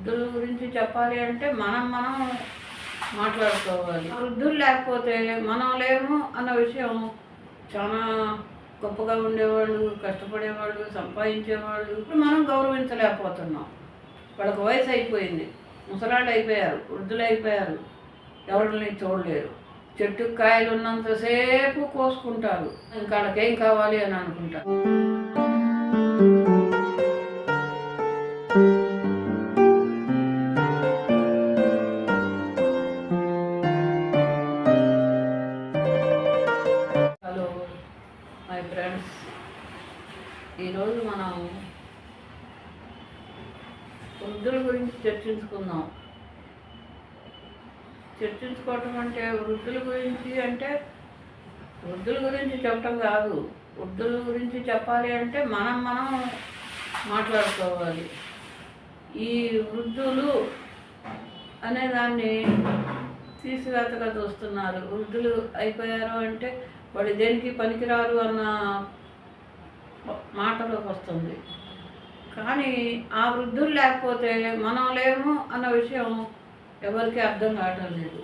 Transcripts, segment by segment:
వృద్ధుల గురించి చెప్పాలి అంటే మనం మాట్లాడుకోవాలి. వృద్ధులు లేకపోతే మనం లేము అన్న విషయం చాలా గొప్పగా ఉండేవాళ్ళు, కష్టపడేవాళ్ళు, సంపాదించేవాళ్ళు ఇప్పుడు మనం గౌరవించలేకపోతున్నాం. వాళ్ళకి వయసు అయిపోయింది, ముసలాళ్ళు అయిపోయారు, వృద్ధులు అయిపోయారు, ఎవరిని చూడలేరు. చెట్టుకు కాయలు ఉన్నంతసేపు కోసుకుంటారు, ఇంకా వాళ్ళకేం కావాలి అని అనుకుంటారు. హలో మై ఫ్రెండ్స్, ఈరోజు మనం వృద్ధుల గురించి చర్చించుకోవటం అంటే వృద్ధుల గురించి చెప్పటం కాదు. వృద్ధుల గురించి చెప్పాలి అంటే మనం మాట్లాడుకోవాలి. ఈ వృద్ధులు అనే దాన్ని తీసివేతగా చూస్తున్నారు. వృద్ధులు అయిపోయారు అంటే వాడు దేనికి పనికిరారు అన్న మాటలోకి వస్తుంది. కానీ ఆ వృద్ధులు లేకపోతే మనం లేము అన్న విషయం ఎవరికి అర్థం కావటం లేదు.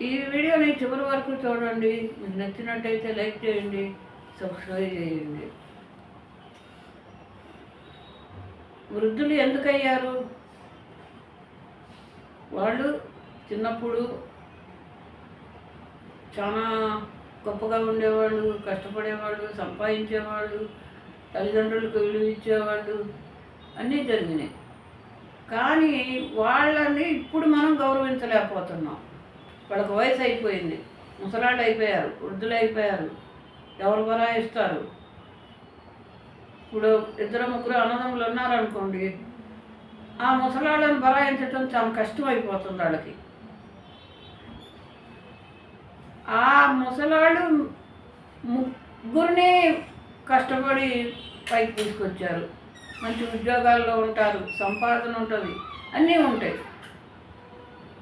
ఈ వీడియోని చివరి వరకు చూడండి. మీకు నచ్చినట్టయితే లైక్ చేయండి, సబ్స్క్రైబ్ చేయండి. వృద్ధులు ఎందుకయ్యారు? వాళ్ళు చిన్నప్పుడు చాలా గొప్పగా ఉండేవాళ్ళు, కష్టపడేవాళ్ళు, సంపాదించేవాళ్ళు, తల్లిదండ్రులకు విలువ ఇచ్చేవాళ్ళు, అన్నీ జరిగినాయి. కానీ వాళ్ళని ఇప్పుడు మనం గౌరవించలేకపోతున్నాం. వాళ్ళకి వయసు అయిపోయింది, ముసలాళ్ళు అయిపోయారు, వృద్ధులు అయిపోయారు, ఎవరు బరాయిస్తారు? ఇప్పుడు 2-3 అన్నదమ్ములు ఉన్నారనుకోండి, ఆ ముసలాళ్ళని బరాయించడం చాలా కష్టమైపోతుంది వాళ్ళకి. ఆ ముసలాళ్ళు ముగ్గురిని కష్టపడి పైకి తీసుకొచ్చారు. మంచి ఉద్యోగాల్లో ఉంటారు, సంపాదన ఉంటుంది, అన్నీ ఉంటాయి.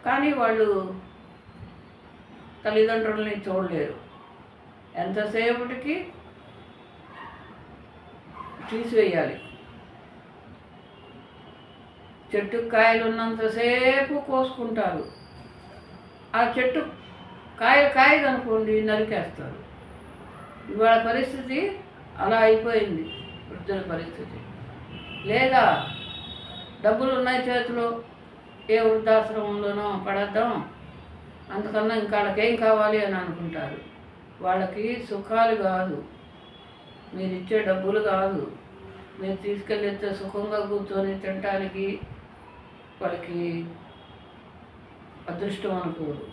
కానీ వాళ్ళు తల్లిదండ్రులని చూడలేరు. ఎంతసేపటికి తీసివేయాలి. చెట్టుకు కాయలు ఉన్నంతసేపు కోసుకుంటారు. ఆ చెట్టు కాయదనుకోండి నరికేస్తారు. ఇవాళ పరిస్థితి అలా అయిపోయింది, వృద్ధుల పరిస్థితి. లేదా డబ్బులు ఉన్నాయి చేతిలో, ఏ వృద్ధాశ్రమంలోనో పడేద్దాం, అందుకన్నా ఇంకా వాళ్ళకేం కావాలి అని అనుకుంటారు. వాళ్ళకి సుఖాలు కాదు, మీరు ఇచ్చే డబ్బులు కాదు, మీరు తీసుకెళ్ళితే సుఖంగా కూర్చొని తినటానికి వాళ్ళకి అదృష్టం అనుకోరు.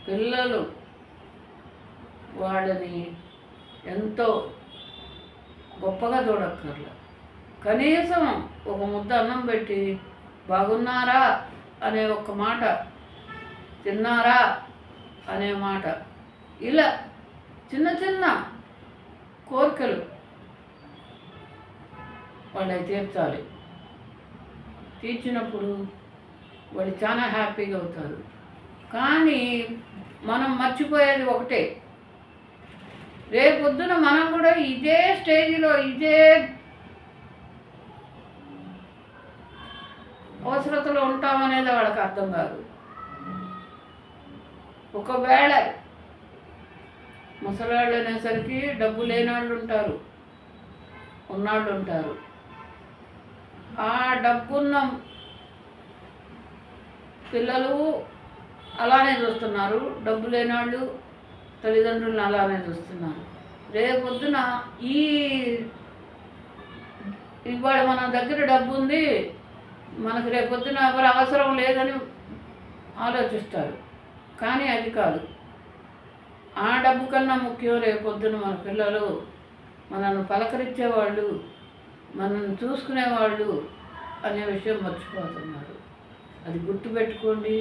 పిల్లలు వాళ్ళని ఎంతో గొప్పగా చూడక్కర్లే. కనీసం ఒక ముద్ద అన్నం పెట్టి బాగున్నారా అనే ఒక్క మాట, తిన్నారా అనే మాట, ఇలా చిన్న చిన్న కోరికలు వాళ్ళని తీర్చాలి. తీర్చినప్పుడు వాళ్ళు చాలా హ్యాపీగా అవుతారు. కానీ మనం మర్చిపోయేది ఒకటే, రేపొద్దున మనం కూడా ఇదే స్టేజ్లో ఇదే అవసరతలో ఉంటామనేది వాళ్ళకి అర్థం కాదు. ఒకవేళ ముసలాళ్ళు అనేసరికి డబ్బు లేనివాళ్ళు ఉంటారు, ఉన్నాళ్ళు ఉంటారు. ఆ డబ్బున్న పిల్లలు అలానే చూస్తున్నారు, డబ్బు లేనివాళ్ళు తల్లిదండ్రులను అలానే చూస్తున్నారు. రేపొద్దున ఇవాళ మన దగ్గర డబ్బు ఉంది, మనకు రేపొద్దున ఎవరు అవసరం లేదని ఆలోచిస్తారు. కానీ అది కాదు. ఆ డబ్బు కన్నా ముఖ్యం రేపొద్దున మన పిల్లలు, మనల్ని పలకరించేవాళ్ళు, మనల్ని చూసుకునేవాళ్ళు అనే విషయం మర్చిపోతున్నారు. అది గుర్తుపెట్టుకోండి.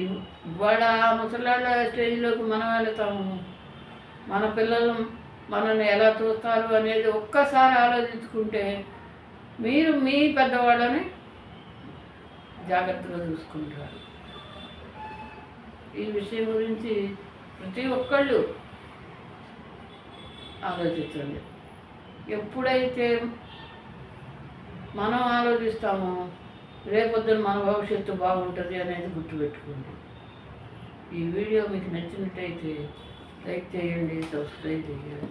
ఇవాళ ముసలాళ్ళ స్టేజ్లోకి మనం వెళతాము, మన పిల్లలు మనల్ని ఎలా చూస్తారు అనేది ఒక్కసారి ఆలోచించుకుంటే మీరు మీ పెద్దవాళ్ళని జాగ్రత్తగా చూసుకుంటారు. ఈ విషయం గురించి ప్రతి ఒక్కళ్ళు ఆలోచించండి. ఎప్పుడైతే మనం ఆలోచిస్తాము, రేపొద్దున మన భవిష్యత్తు బాగుంటుంది అనేది గుర్తుపెట్టుకోండి. ఈ వీడియో మీకు నచ్చినట్టయితే లైక్ చేయండి, సబ్స్క్రైబ్ చేయండి.